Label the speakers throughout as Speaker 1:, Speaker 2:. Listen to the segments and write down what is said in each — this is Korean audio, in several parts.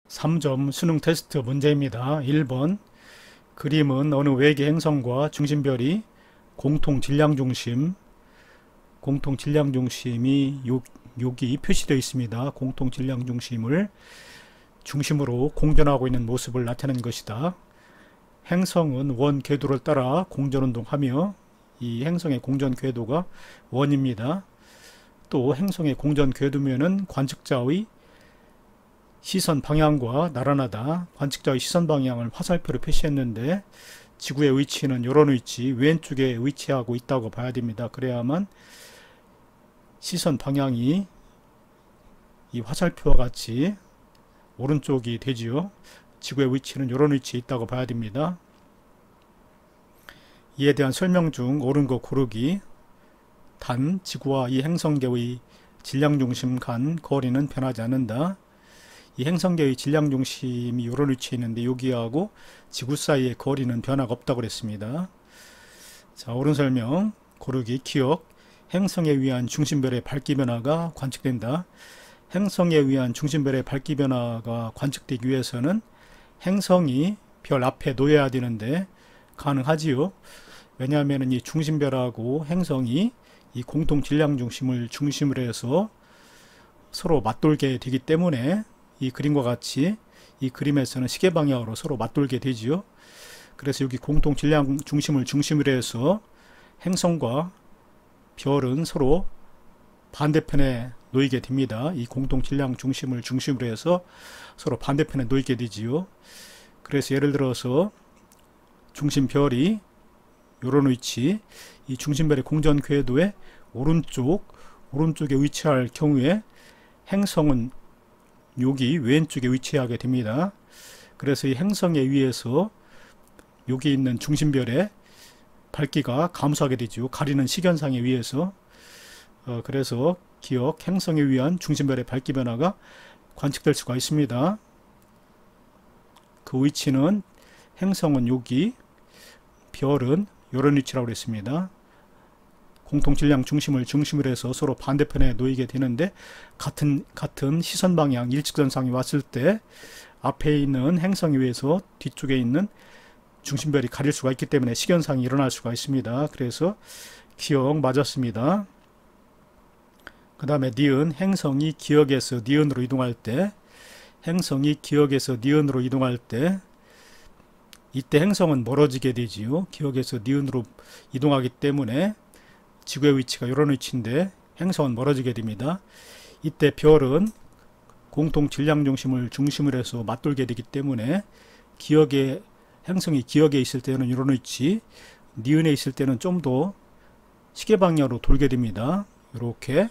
Speaker 1: 3점 수능 테스트 문제입니다. 1번 그림은 어느 외계 행성과 중심별이 공통 질량 중심이 여기 표시되어 있습니다. 공통 질량 중심을 중심으로 공전하고 있는 모습을 나타낸 것이다. 행성은 원 궤도를 따라 공전운동하며 이 행성의 공전 궤도가 원입니다. 또 행성의 공전 궤도면은 관측자의 시선 방향과 나란하다. 관측자의 시선 방향을 화살표로 표시했는데 지구의 위치는 이런 위치, 왼쪽에 위치하고 있다고 봐야 됩니다. 그래야만 시선 방향이 이 화살표와 같이 오른쪽이 되지요. 지구의 위치는 이런 위치에 있다고 봐야 됩니다. 이에 대한 설명 중 옳은 거 고르기. 단, 지구와 이 행성계의 질량 중심 간 거리는 변하지 않는다. 이 행성계의 질량 중심이 이런 위치에 있는데 여기하고 지구 사이의 거리는 변화가 없다고 그랬습니다. 자, 옳은 설명 고르기. 기억. 행성에 의한 중심별의 밝기 변화가 관측된다. 행성에 의한 중심별의 밝기 변화가 관측되기 위해서는 행성이 별 앞에 놓여야 되는데 가능하지요. 왜냐하면 이 중심별하고 행성이 이 공통 질량 중심을 중심으로 해서 서로 맞돌게 되기 때문에 이 그림과 같이 이 그림에서는 시계 방향으로 서로 맞돌게 되지요. 그래서 여기 공통 질량 중심을 중심으로 해서 행성과 별은 서로 반대편에 놓이게 됩니다. 이 공통 질량 중심을 중심으로 해서 서로 반대편에 놓이게 되지요. 그래서 예를 들어서 중심별이 이런 위치, 이 중심별의 공전 궤도의 오른쪽에 위치할 경우에 행성은 여기 왼쪽에 위치하게 됩니다. 그래서 이 행성에 의해서 여기 있는 중심별의 밝기가 감소하게 되죠. 가리는 시견상에 의해서. 그래서 기억, 행성에 의한 중심별의 밝기 변화가 관측될 수가 있습니다. 그 위치는 행성은 여기, 별은 이런 위치라고 했습니다. 공통 질량 중심을 중심으로 해서 서로 반대편에 놓이게 되는데 같은 시선 방향 일직선상이 왔을 때 앞에 있는 행성에 의해서 뒤쪽에 있는 중심별이 가릴 수가 있기 때문에 시견상이 일어날 수가 있습니다. 그래서 기억 맞았습니다. 그 다음에 니은, 행성이 기역에서 니은으로 이동할 때 이때 행성은 멀어지게 되지요. 기역에서 니은으로 이동하기 때문에 지구의 위치가 이런 위치인데 행성은 멀어지게 됩니다. 이때 별은 공통 질량 중심을 중심으로 해서 맞돌게 되기 때문에 행성이 기역에 있을 때는 이런 위치, 니은에 있을 때는 좀 더 시계 방향으로 돌게 됩니다. 이렇게.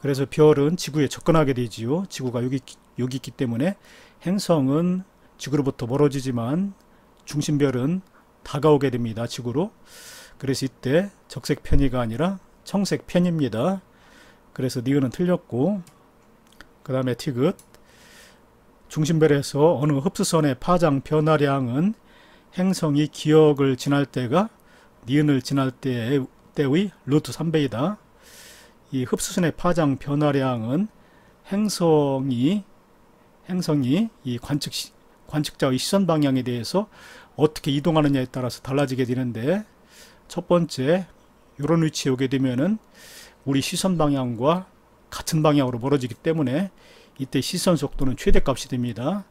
Speaker 1: 그래서 별은 지구에 접근하게 되지요. 지구가 여기 있기 때문에 행성은 지구로부터 멀어지지만 중심별은 다가오게 됩니다. 지구로. 그래서 이때 적색 편의가 아니라 청색 편입니다. 그래서 니은은 틀렸고, 그 다음에 티귿. 중심별에서 어느 흡수선의 파장 변화량은 행성이 기역을 지날 때가 니은을 지날 때의 루트 3배이다. 이 흡수선의 파장 변화량은 행성이 이 관측자의 시선 방향에 대해서 어떻게 이동하느냐에 따라서 달라지게 되는데, 첫 번째 이런 위치에 오게 되면은 우리 시선 방향과 같은 방향으로 멀어지기 때문에 이때 시선 속도는 최대값이 됩니다.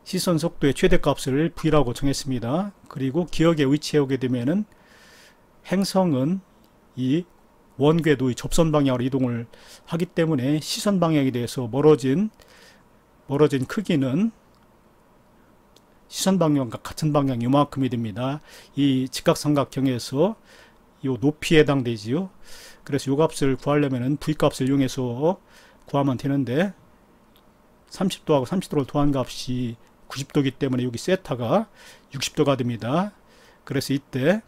Speaker 1: 시선 속도의 최대값을 V라고 정했습니다. 그리고 기역의 위치에 오게 되면은 행성은 이 원궤도의 접선 방향으로 이동을 하기 때문에 시선 방향에 대해서 멀어진 크기는 시선 방향과 같은 방향 이만큼이 됩니다. 이 직각삼각형에서 이 높이에 해당되지요. 그래서 이 값을 구하려면 V값을 이용해서 구하면 되는데 30도하고 30도를 더한 값이 90도이기 때문에 여기 세타가 60도가 됩니다. 그래서 이때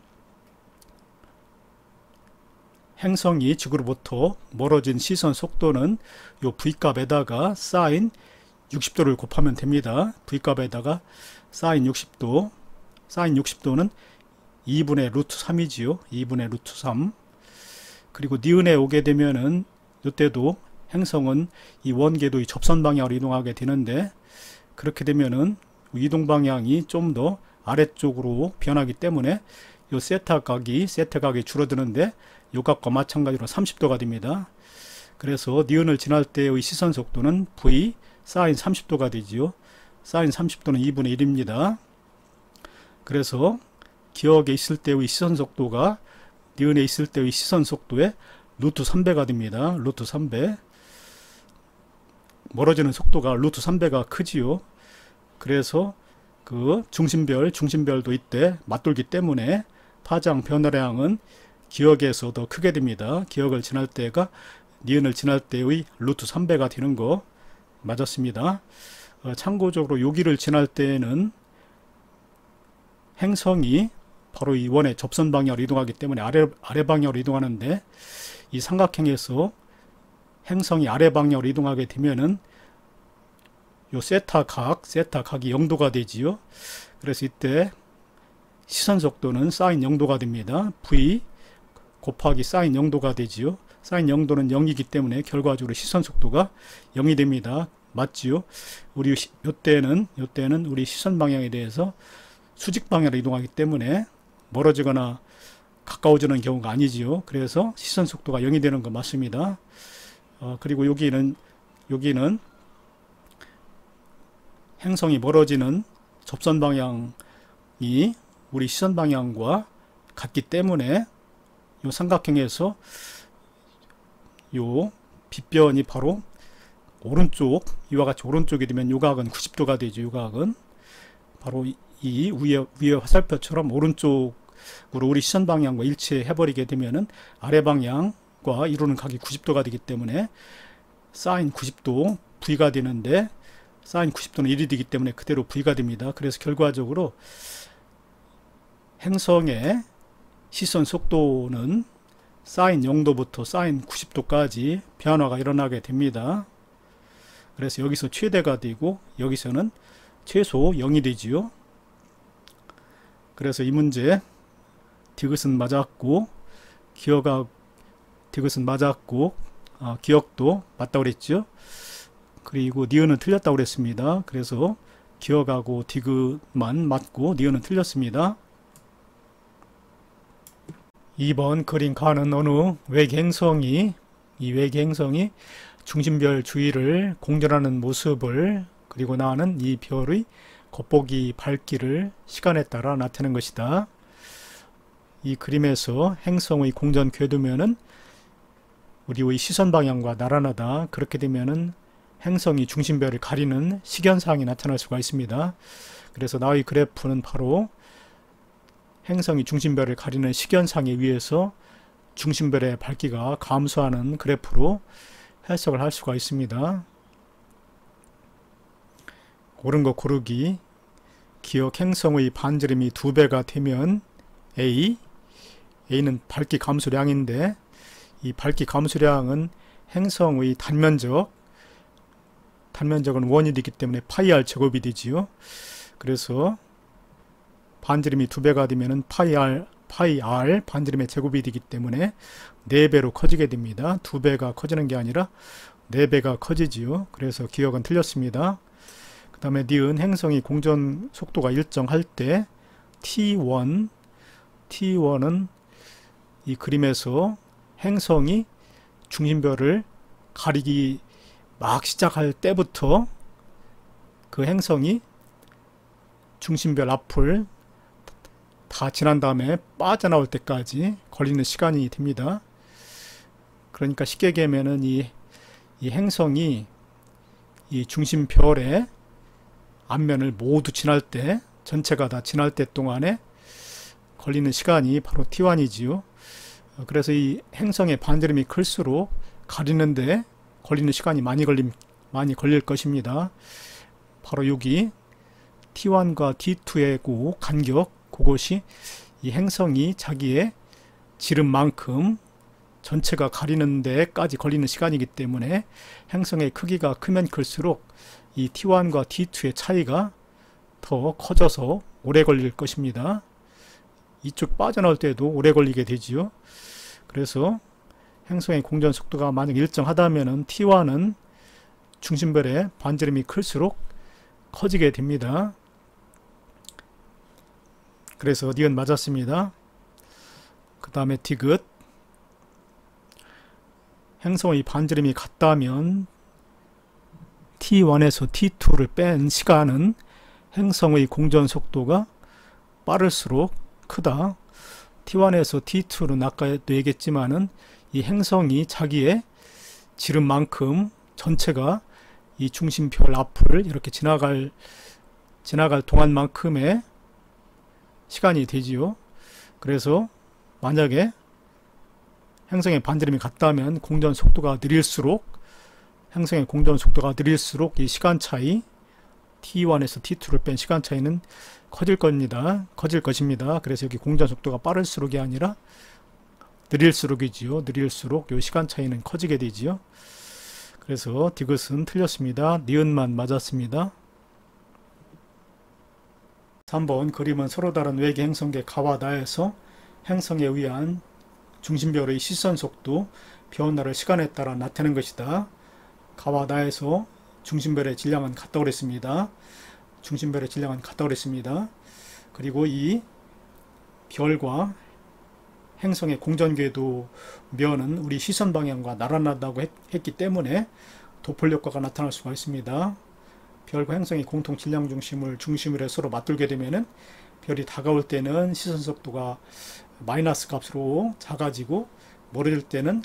Speaker 1: 행성이 지구로부터 멀어진 시선 속도는 이 V값에다가 사인 60도를 곱하면 됩니다. V값에다가 사인 60도, 사인 60도는 2분의 루트 3이지요. 2분의 루트 3. 그리고 니은에 오게 되면은 이때도 행성은 이 원궤도의 접선 방향으로 이동하게 되는데, 그렇게 되면은 이동 방향이 좀 더 아래쪽으로 변하기 때문에 요 세타 각이 줄어드는데 요 각과 마찬가지로 30도가 됩니다. 그래서 니은을 지날 때의 시선 속도는 V 사인 30도가 되지요. 사인 30도는 2분의 1입니다. 그래서 기역에 있을 때의 시선 속도가 니은에 있을 때의 시선 속도의 루트 3배가 됩니다. 루트 3배. 멀어지는 속도가 루트 3배가 크지요. 그래서 그 중심별도 이때 맞돌기 때문에 파장 변화량은 기역에서 더 크게 됩니다. 기역을 지날 때가 니은을 지날 때의 루트 3배가 되는 거 맞았습니다. 참고적으로 여기를 지날 때에는 행성이 바로 이 원의 접선 방향으로 이동하기 때문에 아래 방향으로 이동하는데, 이 삼각형에서 행성이 아래 방향으로 이동하게 되면은 요 세타 각이 0도가 되지요. 그래서 이때 시선 속도는 사인 0도가 됩니다. V 곱하기 사인 0도가 되지요. 사인 0도는 0이기 때문에 결과적으로 시선 속도가 0이 됩니다. 맞지요? 우리 요때는 우리 시선 방향에 대해서 수직 방향으로 이동하기 때문에 멀어지거나 가까워지는 경우가 아니지요. 그래서 시선 속도가 0이 되는 거 맞습니다. 그리고 여기는 행성이 멀어지는 접선 방향이 우리 시선 방향과 같기 때문에 이 삼각형에서 요 빗변이 바로 오른쪽, 이와 같이 오른쪽이 되면 요 각은 90도가 되죠. 요 각은 바로 이 위에 화살표처럼 오른쪽으로 우리 시선 방향과 일치해버리게 되면은 아래 방향과 이루는 각이 90도가 되기 때문에 사인 90도 V가 되는데, 사인 90도는 1이 되기 때문에 그대로 V가 됩니다. 그래서 결과적으로 행성의 시선 속도는 사인 0도부터 사인 90도까지 변화가 일어나게 됩니다. 그래서 여기서 최대가 되고 여기서는 최소 0이 되지요. 그래서 이 문제 디귿은 맞았고 디귿은 맞았고 기역도 맞다고 그랬죠. 그리고 니은은 틀렸다고 그랬습니다. 그래서 기역하고 디귿만 맞고 니은은 틀렸습니다. 2번 그림 가는 어느 외계행성이 이 외계행성이 중심별 주위를 공전하는 모습을 그리고 나는 이 별의 겉보기 밝기를 시간에 따라 나타내는 것이다. 이 그림에서 행성의 공전 궤도면은 우리의 시선 방향과 나란하다. 그렇게 되면은 행성이 중심별을 가리는 식견상이 나타날 수가 있습니다. 그래서 나의 그래프는 바로 행성이 중심별을 가리는 식견상에 의해서 중심별의 밝기가 감소하는 그래프로 해석을 할 수가 있습니다. 옳은 거 고르기. 기역 행성의 반지름이 2배가 되면 A는 밝기 감소량인데, 이 밝기 감소량은 행성의 단면적은 1이 되기 때문에 파이 R 제곱이 되지요. 그래서 반지름이 2배가 되면 파이 R 반지름의 제곱이 되기 때문에 4배로 커지게 됩니다. 2배가 커지는 게 아니라 4배가 커지지요. 그래서 기역은 틀렸습니다. 그 다음에 니은 행성이 공전 속도가 일정할 때 T1은 이 그림에서 행성이 중심별을 가리기 막 시작할 때부터 그 행성이 중심별 앞을 다 지난 다음에 빠져나올 때까지 걸리는 시간이 됩니다. 그러니까 쉽게 얘기하면은 이 행성이 이 중심별의 앞면을 모두 지날 때, 전체가 다 지날 때 동안에 걸리는 시간이 바로 T1이지요. 그래서 이 행성의 반지름이 클수록 가리는데 걸리는 시간이 많이 걸릴 것입니다. 바로 여기 T1과 T2의 간격, 그것이 이 행성이 자기의 지름만큼 전체가 가리는 데까지 걸리는 시간이기 때문에 행성의 크기가 크면 클수록 이 T1과 T2의 차이가 더 커져서 오래 걸릴 것입니다. 이쪽 빠져나올 때도 오래 걸리게 되지요. 그래서 행성의 공전 속도가 만약 일정하다면은 T1은 중심별의 반지름이 클수록 커지게 됩니다. 그래서 니은 맞았습니다. 그 다음에 디귿, 행성의 반지름이 같다면 T1에서 T2를 뺀 시간은 행성의 공전 속도가 빠를수록 크다. T1에서 T2는 아까도 얘기했지만은 이 행성이 자기의 지름만큼 전체가 이 중심별 앞을 이렇게 지나갈 동안만큼의 시간이 되지요. 그래서 만약에 행성의 반지름이 같다면 공전 속도가 느릴수록 행성의 공전 속도가 느릴수록 이 시간 차이 T1에서 T2를 뺀 시간 차이는 커질 것입니다. 그래서 여기 공전 속도가 빠를수록이 아니라 느릴수록이지요. 느릴수록 이 시간 차이는 커지게 되지요. 그래서 디귿은 틀렸습니다. 니은만 맞았습니다. 3번 그림은 서로 다른 외계 행성계 가와 나에서 행성에 의한 중심별의 시선 속도, 변화를 시간에 따라 나타내는 것이다. 가와 나에서 중심별의 질량은 같다고 그랬습니다. 중심별의 질량은 같다고 그랬습니다. 그리고 이 별과 행성의 공전궤도 면은 우리 시선 방향과 나란하다고 했기 때문에 도플 효과가 나타날 수가 있습니다. 별과 행성이 공통 질량 중심으로 서로 맞들게 되면은 별이 다가올 때는 시선 속도가 마이너스 값으로 작아지고 멀어질 때는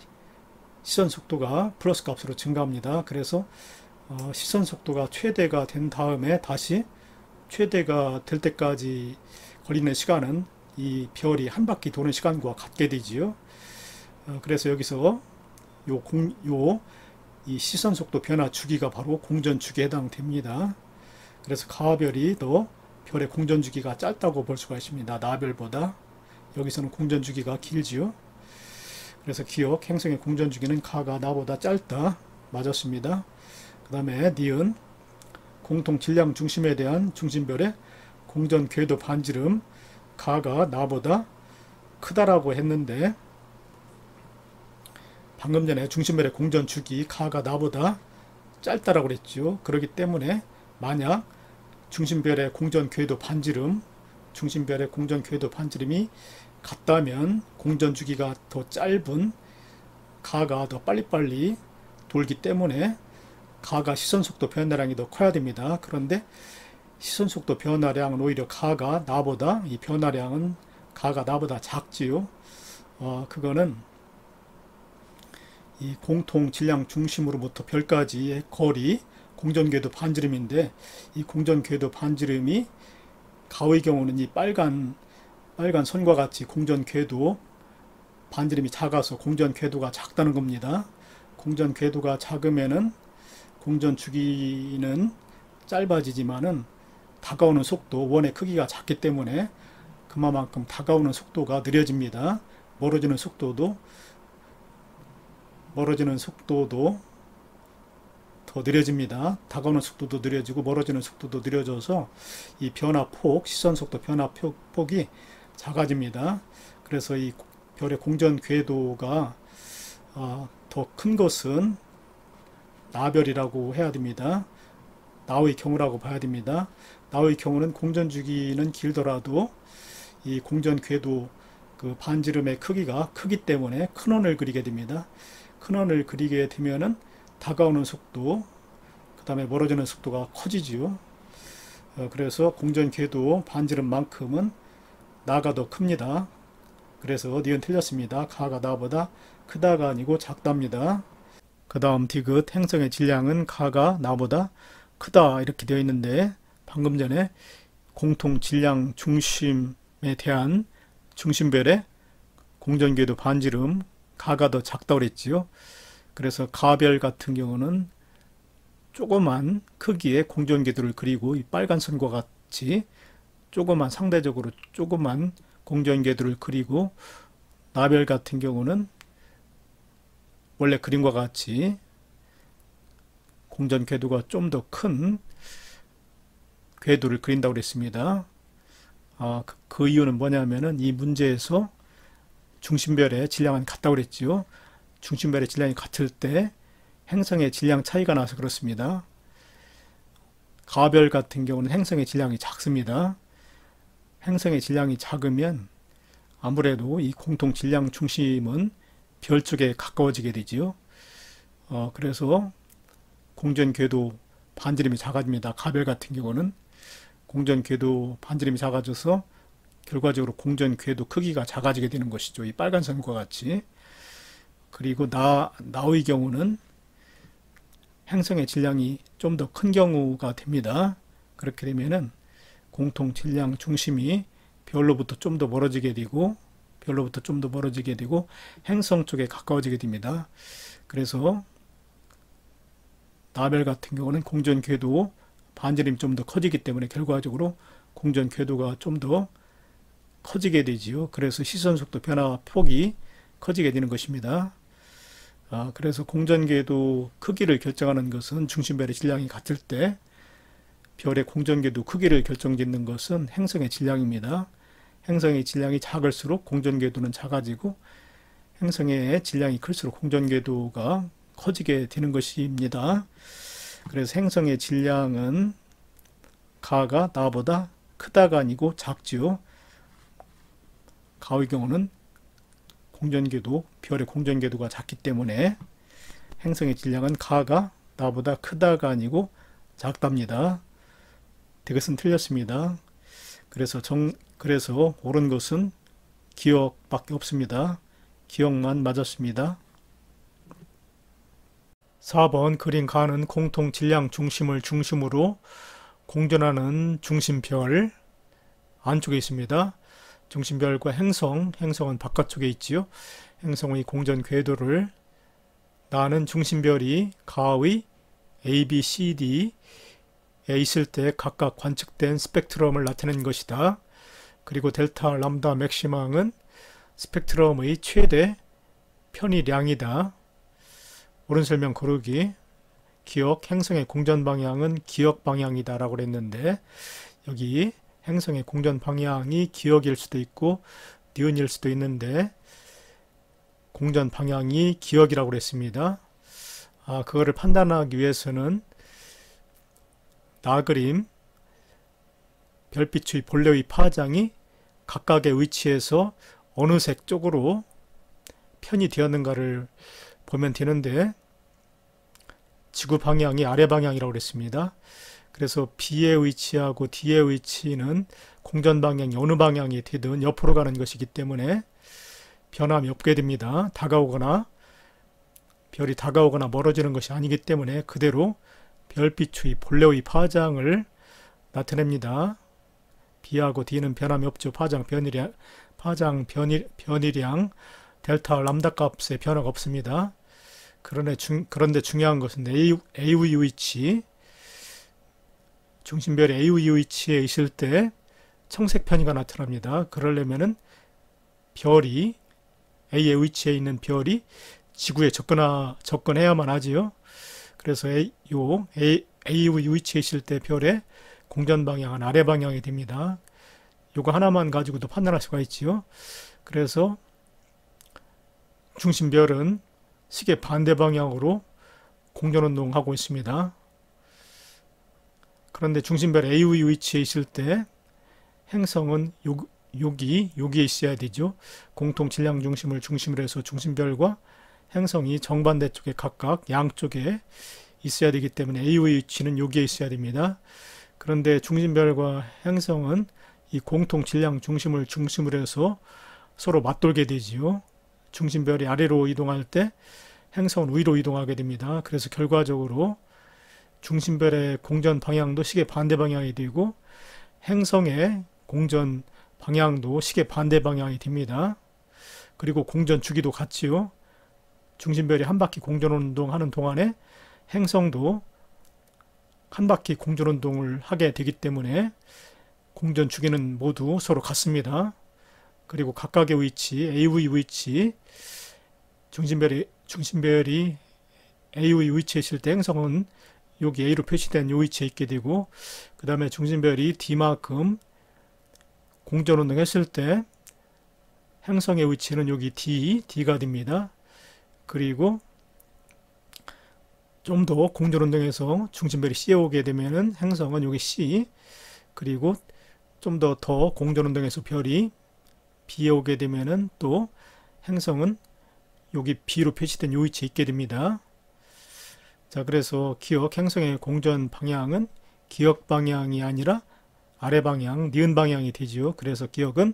Speaker 1: 시선 속도가 플러스 값으로 증가합니다. 그래서 시선 속도가 최대가 된 다음에 다시 최대가 될 때까지 걸리는 시간은 이 별이 한 바퀴 도는 시간과 같게 되지요. 그래서 여기서 이 시선 속도 변화 주기가 바로 공전 주기에 해당됩니다. 그래서 가별이 더 별의 공전 주기가 짧다고 볼 수가 있습니다. 나별보다. 여기서는 공전 주기가 길지요. 그래서 기억, 행성의 공전 주기는 가가 나보다 짧다. 맞았습니다. 그 다음에 니은, 공통 질량 중심에 대한 중심별의 공전 궤도 반지름, 가가 나보다 크다라고 했는데 방금 전에 중심별의 공전 주기 가가 나보다 짧다라고 그랬죠. 그렇기 때문에 만약 중심별의 공전 궤도 반지름이 같다면 공전 주기가 더 짧은 가가 더 빨리빨리 돌기 때문에 가가 시선속도 변화량이 더 커야 됩니다. 그런데 시선속도 변화량은 오히려 가가 나보다 작지요. 그거는 이 공통 질량 중심으로부터 별까지의 거리 공전궤도 반지름인데 이 공전궤도 반지름이 가의 경우는 이 빨간 선과 같이 공전궤도 반지름이 작아서 공전궤도가 작다는 겁니다. 공전궤도가 작으면은 공전 주기는 짧아지지만은 다가오는 속도, 원의 크기가 작기 때문에 그만큼 다가오는 속도가 느려집니다. 멀어지는 속도도 더 느려집니다. 다가오는 속도도 느려지고 멀어지는 속도도 느려져서 이 변화폭, 시선속도 변화폭이 작아집니다. 그래서 이 별의 공전 궤도가 더 큰 것은 나별이라고 해야 됩니다. 나의 경우라고 봐야 됩니다. 나의 경우는 공전 주기는 길더라도 이 공전 궤도 그 반지름의 크기가 크기 때문에 큰 원을 그리게 됩니다. 큰 원을 그리게 되면은 다가오는 속도, 그 다음에 멀어지는 속도가 커지지요. 그래서 공전 궤도 반지름만큼은 나가 더 큽니다. 그래서 니은 틀렸습니다. 가가 나보다 크다가 아니고 작답니다. 그 다음 디귿, 행성의 질량은 가가 나보다 크다 이렇게 되어 있는데 방금 전에 공통 질량 중심에 대한 중심별의 공전궤도 반지름 가가 더 작다고 그랬지요. 그래서 가별 같은 경우는 조그만 크기의 공전궤도를 그리고 이 빨간 선과 같이 상대적으로 조그만 공전궤도를 그리고 나별 같은 경우는 원래 그림과 같이 공전 궤도가 좀 더 큰 궤도를 그린다고 그랬습니다. 그 이유는 뭐냐면은 이 문제에서 중심별의 질량은 같다고 그랬지요. 중심별의 질량이 같을 때 행성의 질량 차이가 나서 그렇습니다. 가별 같은 경우는 행성의 질량이 작습니다. 행성의 질량이 작으면 아무래도 이 공통 질량 중심은 별 쪽에 가까워지게 되지요. 그래서 공전 궤도 반지름이 작아집니다. 가별 같은 경우는 공전 궤도 반지름이 작아져서 결과적으로 공전 궤도 크기가 작아지게 되는 것이죠. 이 빨간 선과 같이. 그리고 나의 경우는 행성의 질량이 좀 더 큰 경우가 됩니다. 그렇게 되면은 공통 질량 중심이 별로부터 좀 더 멀어지게 되고 행성 쪽에 가까워지게 됩니다. 그래서 나별 같은 경우는 공전 궤도 반지름이 좀 더 커지기 때문에 결과적으로 공전 궤도가 좀 더 커지게 되지요. 그래서 시선 속도 변화 폭이 커지게 되는 것입니다. 그래서 공전 궤도 크기를 결정하는 것은 중심별의 질량이 같을 때 별의 공전 궤도 크기를 결정짓는 것은 행성의 질량입니다. 행성의 질량이 작을수록 공전 궤도는 작아지고 행성의 질량이 클수록 공전 궤도가 커지게 되는 것입니다. 그래서 행성의 질량은 가가 나보다 크다가 아니고 작지요. 가의 경우는 공전궤도, 별의 공전궤도가 작기 때문에 행성의 질량은 가가 나보다 크다가 아니고 작답니다. 이것은 틀렸습니다. 그래서 옳은 것은 기억밖에 없습니다. 기억만 맞았습니다. 4번 그린 가는 공통 질량 중심을 중심으로 공전하는 중심별 안쪽에 있습니다. 중심별과 행성은 바깥쪽에 있지요. 행성의 공전 궤도를 나는 중심별이 가의 A, B, C, D에 있을 때 각각 관측된 스펙트럼을 나타낸 것이다. 그리고 델타 람다 맥시망은 스펙트럼의 최대 편의량이다. 옳은 설명 고르기. 기억, 행성의 공전 방향은 기억 방향이다 라고 그랬는데 여기 행성의 공전 방향이 기억일 수도 있고 니은일 수도 있는데 공전 방향이 기억이라고 그랬습니다. 그거를 판단하기 위해서는 나그림 별빛의 본래의 파장이 각각의 위치에서 어느 색 쪽으로 편이 되었는가를 보면 되는데 지구 방향이 아래 방향이라고 그랬습니다. 그래서 B의 위치하고 D의 위치는 공전 방향이 어느 방향이 되든 옆으로 가는 것이기 때문에 변함이 없게 됩니다. 별이 다가오거나 멀어지는 것이 아니기 때문에 그대로 별빛의 본래의 파장을 나타냅니다. B하고 D는 변함이 없죠. 파장 변이량 델타 람다 값에 변화가 없습니다. 그런데 중요한 것은 A의 위치, 중심별이 A의 위치에 있을 때 청색 편이가 나타납니다. 그러려면은 별이 A의 위치에 있는 별이 지구에 접근해야만 하지요. 그래서 A의 위치에 있을 때 별의 공전 방향은 아래 방향이 됩니다. 이거 하나만 가지고도 판단할 수가 있지요. 그래서 중심별은 시계 반대 방향으로 공전운동하고 있습니다. 그런데 중심별 A의 위치에 있을 때 행성은 여기에 있어야 되죠. 공통 질량 중심을 중심으로 해서 중심별과 행성이 정반대 쪽에 각각 양쪽에 있어야 되기 때문에 A의 위치는 여기에 있어야 됩니다. 그런데 중심별과 행성은 이 공통 질량 중심을 중심으로 해서 서로 맞돌게 되지요. 중심별이 아래로 이동할 때 행성은 위로 이동하게 됩니다. 그래서 결과적으로 중심별의 공전 방향도 시계 반대 방향이 되고 행성의 공전 방향도 시계 반대 방향이 됩니다. 그리고 공전 주기도 같지요. 중심별이 한 바퀴 공전 운동하는 동안에 행성도 한 바퀴 공전 운동을 하게 되기 때문에 공전 주기는 모두 서로 같습니다. 그리고 각각의 위치, A의 위치, 중심별이 A의 위치에 있을 때 행성은 여기 A로 표시된 이 위치에 있게 되고 그 다음에 중심별이 D만큼 공전운동 했을 때 행성의 위치는 여기 D가 됩니다. 그리고 좀 더 공전운동에서 중심별이 C에 오게 되면은 행성은 여기 C, 그리고 좀 더 공전운동에서 별이 B에 오게 되면은 또 행성은 여기 B로 표시된 요 위치에 있게 됩니다. 자, 그래서 기억 행성의 공전 방향은 기억 방향이 아니라 아래 방향, 니은 방향이 되지요. 그래서 기억은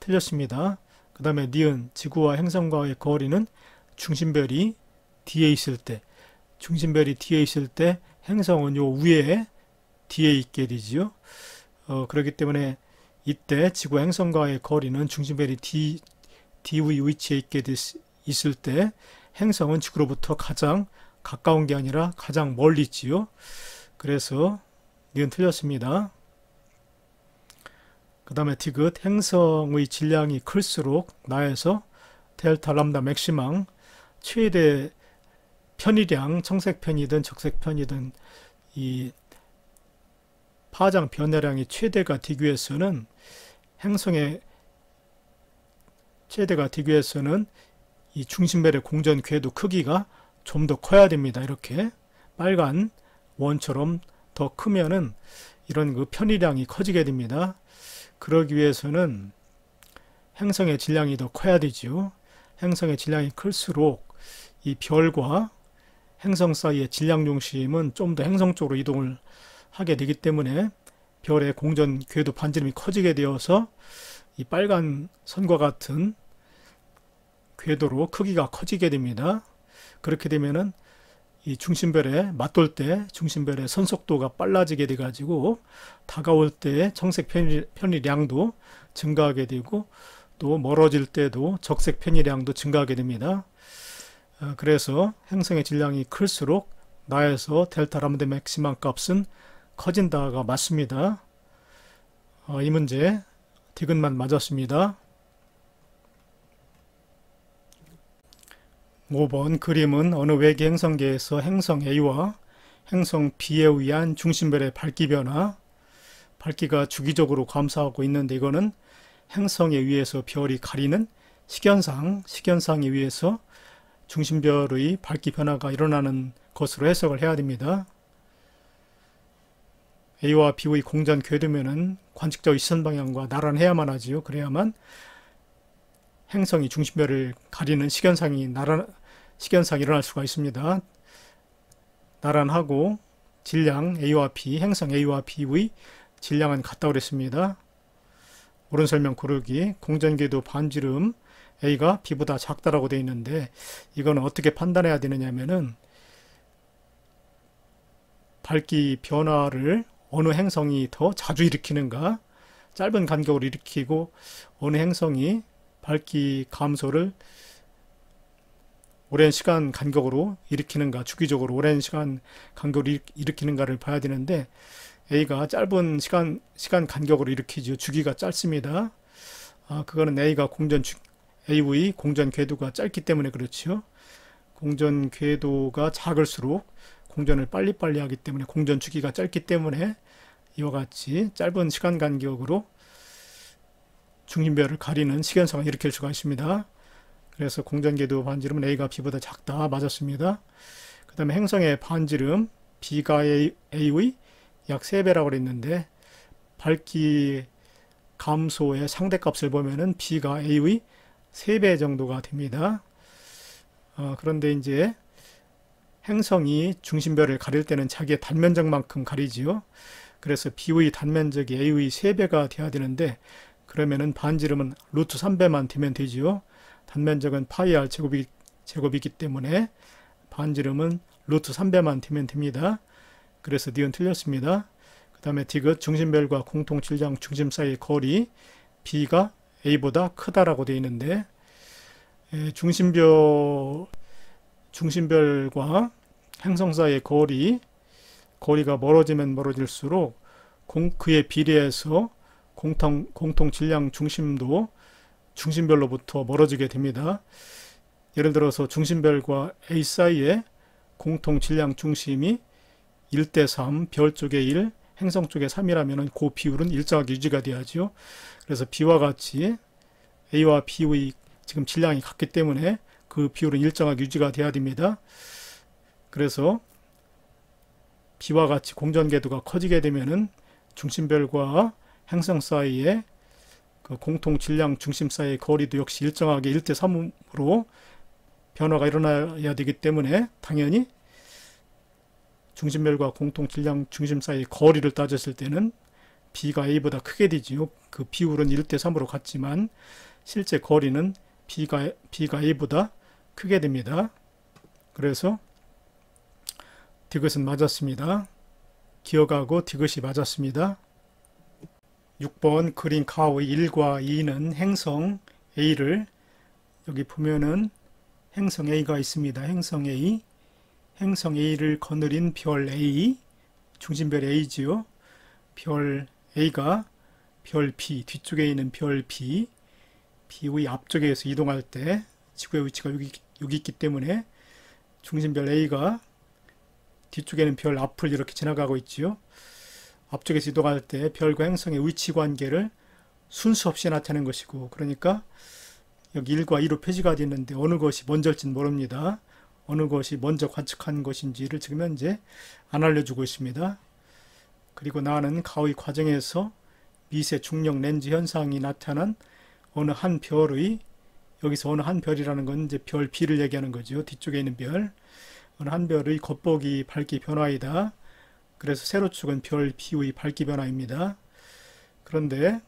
Speaker 1: 틀렸습니다. 그 다음에 니은, 지구와 행성과의 거리는 중심별이 뒤에 있을 때, 행성은 요 위에 뒤에 있게 되지요. 그렇기 때문에 이때 지구 행성과의 거리는 중심별이 D의 위치에 있을 때 행성은 지구로부터 가장 가까운 게 아니라 가장 멀리 있지요. 그래서 니은 틀렸습니다. 그 다음에 디귿, 행성의 질량이 클수록 나에서 델타 람다 맥시망 최대 편의량, 청색편이든 적색편이든 이 파장 변화량이 최대가 되기 위해서는 이 중심별의 공전 궤도 크기가 좀 더 커야 됩니다. 이렇게 빨간 원처럼 더 크면은 이런 그 편의량이 커지게 됩니다. 그러기 위해서는 행성의 질량이 더 커야 되죠. 행성의 질량이 클수록 이 별과 행성 사이의 질량 중심은 좀 더 행성 쪽으로 이동을 하게 되기 때문에 별의 공전 궤도 반지름이 커지게 되어서 이 빨간 선과 같은 궤도로 크기가 커지게 됩니다. 그렇게 되면은 이 중심별에 맞돌 때 중심별의 선속도가 빨라지게 돼 가지고 다가올 때 청색 편의량도 증가하게 되고 또 멀어질 때도 적색 편의량도 증가하게 됩니다. 그래서 행성의 질량이 클수록 나에서 델타 람다 맥시멈 값은 커진다가 맞습니다. 이 문제 디귿만 맞았습니다. 5번 그림은 어느 외계 행성계에서 행성 A와 행성 B에 의한 중심별의 밝기 변화, 밝기가 주기적으로 감소하고 있는데 이거는 행성에 의해서 별이 가리는 식현상에 의해서 중심별의 밝기 변화가 일어나는 것으로 해석을 해야 됩니다. A와 B의 공전 궤도면은 관측적 시선 방향과 나란해야만 하지요. 그래야만 행성이 중심별을 가리는 식현상이 일어날 수가 있습니다. 나란하고 질량 A와 B, 행성 A와 B의 질량은 같다고 그랬습니다. 옳은 설명 고르기, 공전궤도 반지름 A가 B보다 작다라고 되어 있는데 이건 어떻게 판단해야 되느냐 하면은 밝기 변화를 어느 행성이 더 자주 일으키는가, 짧은 간격으로 일으키고 어느 행성이 밝기 감소를 오랜 시간 간격으로 일으키는가, 주기적으로 오랜 시간 간격으로 일으키는가를 봐야 되는데 A가 짧은 시간 간격으로 일으키죠. 주기가 짧습니다. 그거는 A의 공전 궤도가 짧기 때문에 그렇죠. 공전 궤도가 작을수록 공전을 빨리빨리 하기 때문에 공전 주기가 짧기 때문에 이와 같이 짧은 시간 간격으로 중심별을 가리는 식현상을 일으킬 수가 있습니다. 그래서 공전궤도 반지름은 A가 B보다 작다 맞았습니다. 그 다음에 행성의 반지름 B가 A의 약 3배라고 그랬는데 밝기 감소의 상대값을 보면은 B가 A의 3배 정도가 됩니다. 그런데 이제 행성이 중심별을 가릴 때는 자기의 단면적만큼 가리지요. 그래서 B의 단면적이 A의 3배가 돼야 되는데 그러면은 반지름은 루트 3배만 되면 되지요. 단면적은 파이 r 제곱이기 때문에 반지름은 루트 3배만 되면 됩니다. 그래서 니은 틀렸습니다. 그 다음에 디귿 중심별과 공통 질량 중심 사이의 거리 B가 A보다 크다라고 되어 있는데 중심별과 행성 사이의 거리가 멀어지면 멀어질수록 그에 비례해서 공통 질량 중심도 중심별로부터 멀어지게 됩니다. 예를 들어서 중심별과 A 사이의 공통 질량 중심이 1대3, 별 쪽에 1, 행성 쪽에 3이라면 그 비율은 일정하게 유지가 돼야죠. 그래서 B와 같이 A와 B의 지금 질량이 같기 때문에 그 비율은 일정하게 유지가 돼야 됩니다. 그래서 B와 같이 공전궤도가 커지게 되면은 중심별과 행성 사이의 그 공통 질량 중심 사이의 거리도 역시 일정하게 1대3으로 변화가 일어나야 되기 때문에 당연히 중심별과 공통 질량 중심 사이의 거리를 따졌을 때는 B가 A보다 크게 되지요. 그 비율은 1대3으로 같지만 실제 거리는 B가 A보다 크게 됩니다. 그래서 디귿은 맞았습니다. 기억하고 디귿이 맞았습니다. 6번 그린 가오의 1과 2는 행성 A를, 여기 보면은 행성 A가 있습니다. 행성 A. 행성 A를 거느린 별 A, 중심별 A지요. 별 A가 별 B, 뒤쪽에 있는 별 B, B의 앞쪽에서 이동할 때 지구의 위치가 여기 있기 때문에 중심별 A가 뒤쪽에는 별 앞을 이렇게 지나가고 있지요. 앞쪽에서 이동할 때 별과 행성의 위치 관계를 순수 없이 나타내는 것이고, 그러니까 여기 1과 2로 표시가 되는데 어느 것이 먼저일지는 모릅니다. 어느 것이 먼저 관측한 것인지를 지금 현재 안 알려주고 있습니다. 그리고 나는 가오의 과정에서 미세 중력 렌즈 현상이 나타난 어느 한 별의, 여기서 어느 한 별이라는 건 이제 별 B를 얘기하는 거죠. 뒤쪽에 있는 별. 어느 한 별의 겉보기 밝기 변화이다. 그래서 세로축은 별 B의 밝기 변화입니다. 그런데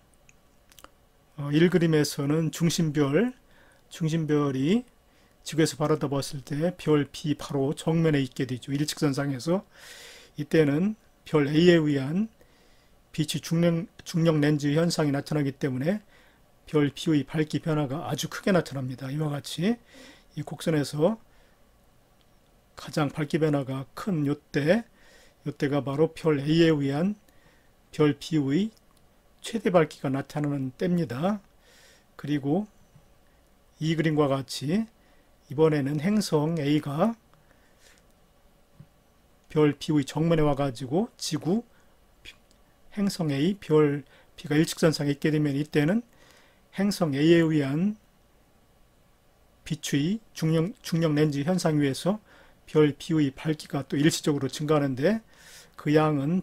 Speaker 1: 1그림에서는 중심별이 지구에서 바라다 봤을 때 별 B 바로 정면에 있게 되죠. 일직선상에서. 이때는 별 A에 의한 빛이 중력 렌즈 현상이 나타나기 때문에 별 B의 밝기 변화가 아주 크게 나타납니다. 이와 같이 이 곡선에서 가장 밝기 변화가 큰 요때가 바로 별 A에 의한 별 B의 최대 밝기가 나타나는 때입니다. 그리고 이 그림과 같이 이번에는 행성 A가 별 B의 정면에 와가지고 지구, 행성 A, 별 B가 일직선상에 있게 되면 이때는 행성 A에 의한 빛의 중력 렌즈 현상 위에서 별 B의 밝기가 또 일시적으로 증가하는데 그 양은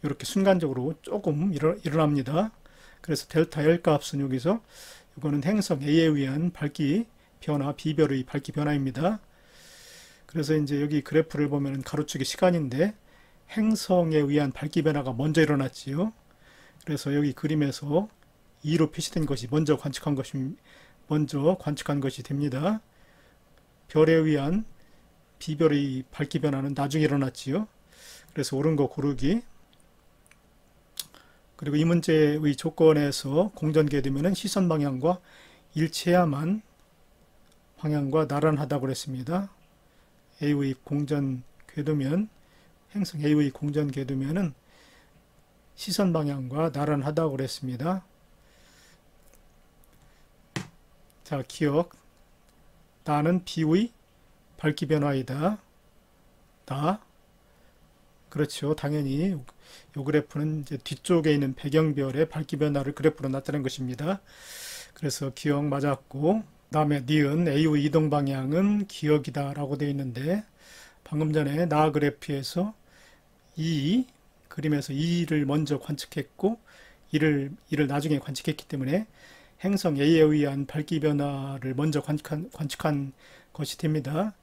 Speaker 1: 이렇게 순간적으로 조금 일어납니다. 그래서 델타 L 값은 여기서 이거는 행성 A에 의한 밝기 변화, B별의 밝기 변화입니다. 그래서 이제 여기 그래프를 보면 가로축이 시간인데 행성에 의한 밝기 변화가 먼저 일어났지요. 그래서 여기 그림에서 2로 표시된 것이 먼저 관측한 것이 됩니다. 별에 의한 B별의 밝기 변화는 나중에 일어났지요. 그래서 옳은 거 고르기. 그리고 이 문제의 조건에서 공전궤도면 시선 방향과 일치해야만 방향과 나란하다고 그랬습니다. A의 공전궤도면, 행성 A의 공전궤도면은 시선 방향과 나란하다고 그랬습니다. 자, 기억. 나는 B의 밝기 변화이다. 그렇죠. 당연히 이 그래프는 이제 뒤쪽에 있는 배경별의 밝기 변화를 그래프로 나타낸 것입니다. 그래서 기억 맞았고, 다음에 니은 A의 이동 방향은 기억이다 라고 되어 있는데 방금 전에 나 그래프에서 그림에서 2를 먼저 관측했고 2를 나중에 관측했기 때문에 행성 A에 의한 밝기 변화를 먼저 관측한 것이 됩니다.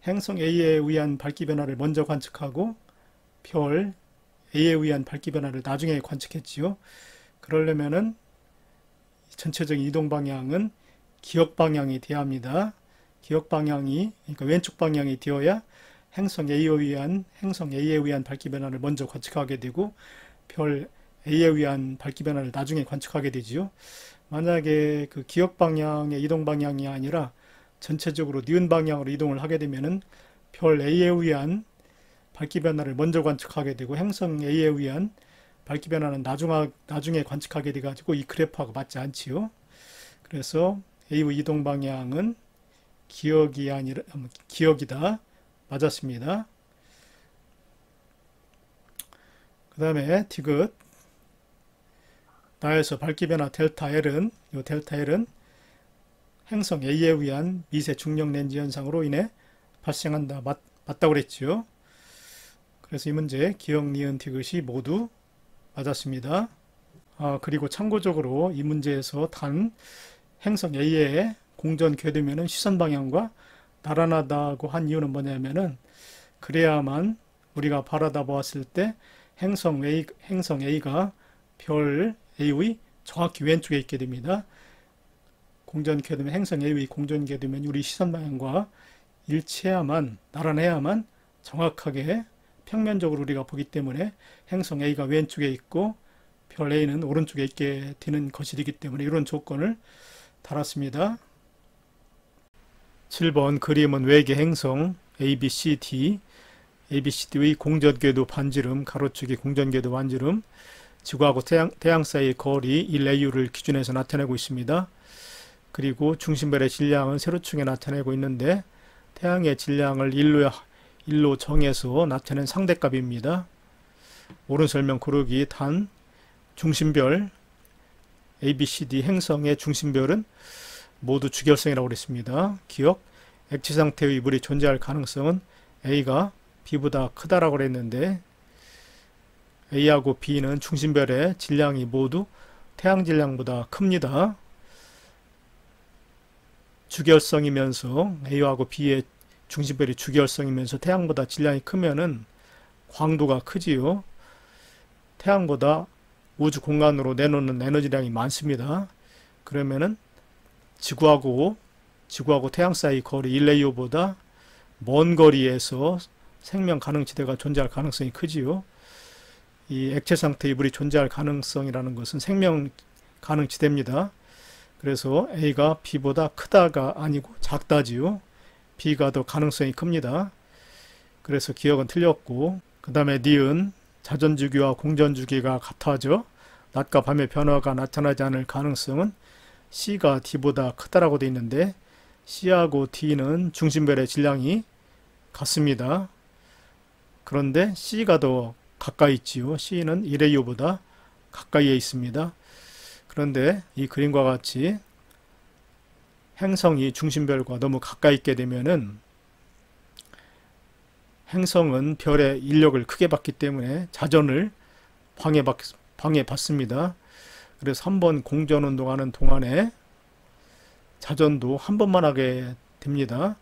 Speaker 1: 행성 A에 의한 밝기 변화를 먼저 관측하고 별 A에 의한 밝기 변화를 나중에 관측했지요. 그러려면은 전체적인 이동 방향은 기억 방향이 되어야 합니다. 기억 방향이, 그러니까 왼쪽 방향이 되어야 행성 A에 의한 밝기 변화를 먼저 관측하게 되고 별 A에 의한 밝기 변화를 나중에 관측하게 되지요. 만약에 그 기억 방향의 이동 방향이 아니라 전체적으로 니은 방향으로 이동을 하게 되면은 별 A에 의한 밝기 변화를 먼저 관측하게 되고 행성 A에 의한 밝기 변화는 나중에 관측하게 돼가지고 이 그래프하고 맞지 않지요. 그래서 A의 이동 방향은 기억이다. 맞았습니다. 그 다음에 디귿. 나에서 밝기 변화 델타 L은 행성 A에 의한 미세 중력 렌즈 현상으로 인해 발생한다. 맞다고 그랬죠. 그래서 이 문제 기억, 니은, 디귿이 모두 맞았습니다. 그리고 참고적으로 이 문제에서 단 행성 A의 공전 궤도면은 시선 방향과 나란하다고 한 이유는 뭐냐면은 그래야만 우리가 바라다 보았을 때 행성 A가 별 A의 정확히 왼쪽에 있게 됩니다. 공전 궤도면 행성 A의 공전 궤도면 우리 시선 방향과 일치해야만, 나란해야만 정확하게 평면적으로 우리가 보기 때문에 행성 A가 왼쪽에 있고 별 A는 오른쪽에 있게 되는 것이 되기 때문에 이런 조건을 달았습니다. 7번 그림은 외계 행성 ABCD, ABCD의 공전궤도 반지름, 가로축이 공전궤도 반지름, 지구하고 태양 사이의 거리 1AU를 기준해서 나타내고 있습니다. 그리고 중심별의 질량은 세로축에 나타내고 있는데 태양의 질량을 1로 정해서 나타낸 상대값입니다. 옳은 설명 고르기. 단 중심별 ABCD 행성의 중심별은 모두 주결성이라고 그랬습니다. 기억, 액체 상태의 물이 존재할 가능성은 A가 B보다 크다라고 그랬는데 A하고 B는 중심별의 질량이 모두 태양 질량보다 큽니다. 주결성이면서 A하고 B의 중심별이 주결성이면서 태양보다 질량이 크면은 광도가 크지요. 태양보다 우주 공간으로 내놓는 에너지량이 많습니다. 그러면은 지구하고 태양 사이 거리 1AU보다 먼 거리에서 생명 가능지대가 존재할 가능성이 크지요. 이 액체 상태의 물이 존재할 가능성이라는 것은 생명 가능지대입니다. 그래서 A가 B보다 크다가 아니고 작다지요. B가 더 가능성이 큽니다. 그래서 기억은 틀렸고, 그 다음에 니은 자전주기와 공전주기가 같아져 낮과 밤의 변화가 나타나지 않을 가능성은 C가 D보다 크다라고 되어 있는데 C하고 D는 중심별의 질량이 같습니다. 그런데 C가 더 가까이 있지요. C는 1AU보다 가까이에 있습니다. 그런데 이 그림과 같이 행성이 중심별과 너무 가까이 있게 되면은 행성은 별의 인력을 크게 받기 때문에 자전을 방해받습니다. 그래서 한번 공전운동하는 동안에 자전도 한 번만 하게 됩니다.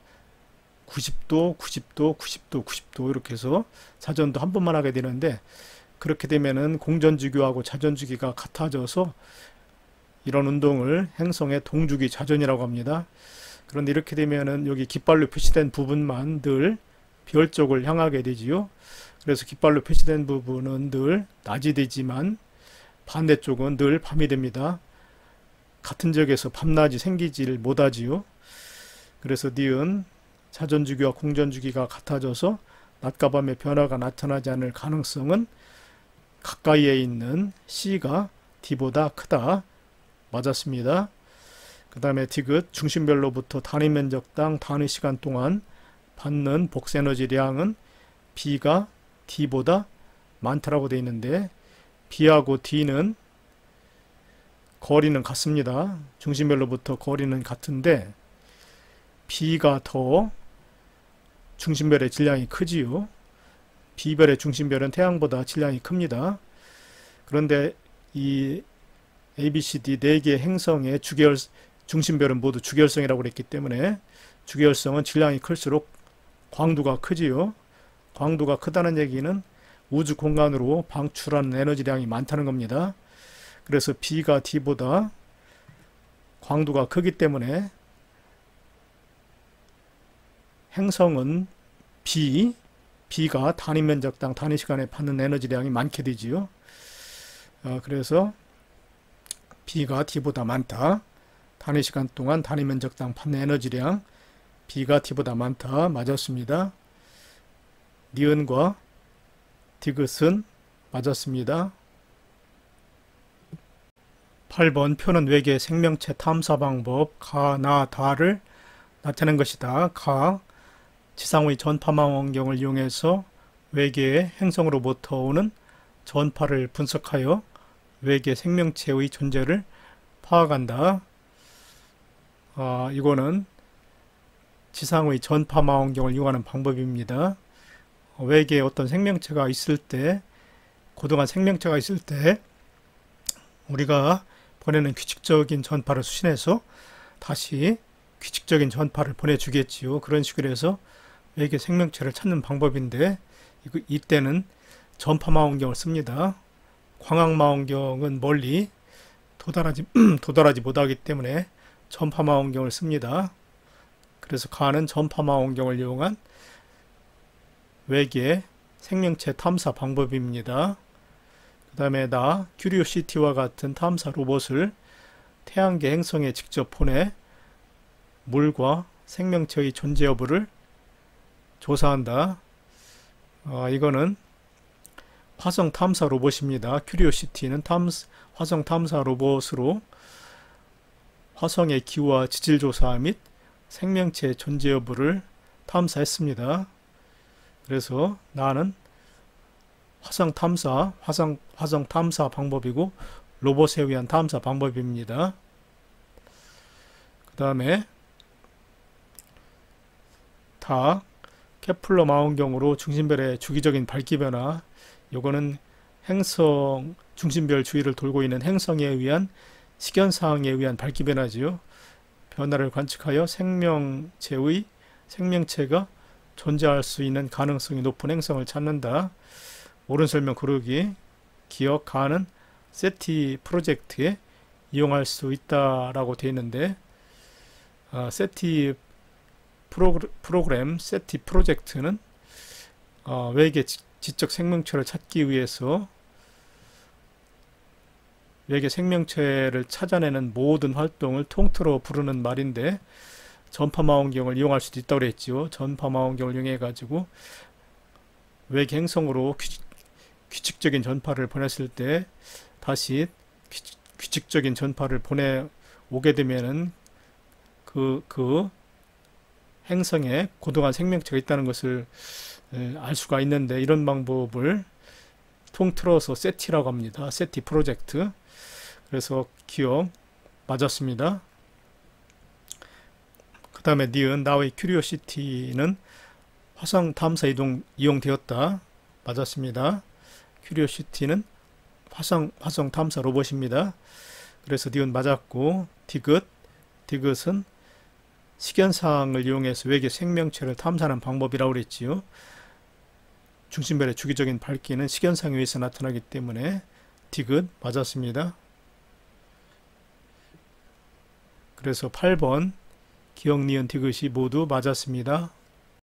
Speaker 1: 90도, 90도, 90도, 90도 이렇게 해서 자전도 한 번만 하게 되는데 그렇게 되면은 공전주기하고 자전주기가 같아져서 이런 운동을 행성의 동주기 자전이라고 합니다. 그런데 이렇게 되면은 여기 깃발로 표시된 부분만 늘 별 쪽을 향하게 되지요. 그래서 깃발로 표시된 부분은 늘 낮이 되지만 반대쪽은 늘 밤이 됩니다. 같은 지역에서 밤낮이 생기질 못하지요. 그래서 니은 자전주기와 공전주기가 같아져서 낮과 밤의 변화가 나타나지 않을 가능성은 가까이에 있는 C가 D보다 크다. 맞았습니다. 그 다음에 디귿 중심별로부터 단위 면적당 단위 시간 동안 받는 복사에너지량은 B가 D보다 많다라고 되어 있는데 B하고 D는 거리는 같습니다. 중심별로부터 거리는 같은데 B가 더 중심별의 질량이 크지요. B별의 중심별은 태양보다 질량이 큽니다. 그런데 이 ABCD 4개의 행성의 중심별은 모두 주결성이라고 그랬기 때문에 주결성은 질량이 클수록 광도가 크지요. 광도가 크다는 얘기는 우주 공간으로 방출하는 에너지량이 많다는 겁니다. 그래서 B가 D보다 광도가 크기 때문에 행성은 B가 단위 면적당 단위 시간에 받는 에너지량이 많게 되지요. 그래서 B가 D보다 많다. 단위 시간 동안 단위 면적당 받는 에너지량 B가 D보다 많다. 맞았습니다. 니은과 디귿은 맞았습니다. 8번 표는 외계 생명체 탐사 방법 가, 나, 다를 나타낸 것이다. 가, 지상의 전파망 원경을 이용해서 외계의 행성으로부터 오는 전파를 분석하여 외계 생명체의 존재를 파악한다. 이거는 지상의 전파망원경을 이용하는 방법입니다. 외계에 어떤 생명체가 있을 때, 고등한 생명체가 있을 때 우리가 보내는 규칙적인 전파를 수신해서 다시 규칙적인 전파를 보내주겠지요. 그런 식으로 해서 외계 생명체를 찾는 방법인데, 이때는 전파망원경을 씁니다. 광학망원경은 멀리 도달하지 못하기 때문에 전파망원경을 씁니다. 그래서 가는 전파망원경을 이용한 외계 생명체 탐사 방법입니다. 그 다음에 큐리오시티와 같은 탐사 로봇을 태양계 행성에 직접 보내 물과 생명체의 존재 여부를 조사한다. 이거는 화성 탐사 로봇입니다. 큐리오시티는 화성 탐사 로봇으로 화성의 기후와 지질 조사 및 생명체 존재 여부를 탐사했습니다. 그래서 나는 화성 탐사 방법이고 로봇에 의한 탐사 방법입니다. 그 다음에 케플러 망원경으로 중심별의 주기적인 밝기 변화, 요거는 행성 중심별 주위를 돌고 있는 행성에 의한 시견사항에 의한 밝기 변화지요. 변화를 관측하여 생명체가 존재할 수 있는 가능성이 높은 행성을 찾는다. 옳은 설명 고르기. 기억 가는 세티 프로젝트에 이용할 수 있다라고 되어 있는데, 세티 프로그램, 세티 프로젝트는 외계 지적 생명체를 찾기 위해서 외계 생명체를 찾아내는 모든 활동을 통틀어 부르는 말인데, 전파망원경을 이용할 수도 있다고 그랬지요. 전파망원경을 이용해 가지고 외계 행성으로 규칙적인 전파를 보냈을 때 다시 규칙적인 전파를 보내오게 되면은 그 행성에 고등한 생명체가 있다는 것을 알 수가 있는데, 이런 방법을 통틀어서 세티라고 합니다. 세티 프로젝트. 그래서 기억 맞았습니다. 그 다음에 나의 큐리오시티는 화성 탐사 이용되었다. 맞았습니다. 큐리오시티는 화성 탐사 로봇입니다. 그래서 맞았고, 디귿은 시견사항을 이용해서 외계 생명체를 탐사하는 방법이라고 그랬지요. 중심별의 주기적인 밝기는 시견상에 의해서 나타나기 때문에 디귿 맞았습니다. 그래서 8번 기억, 니은, 디귿이 모두 맞았습니다.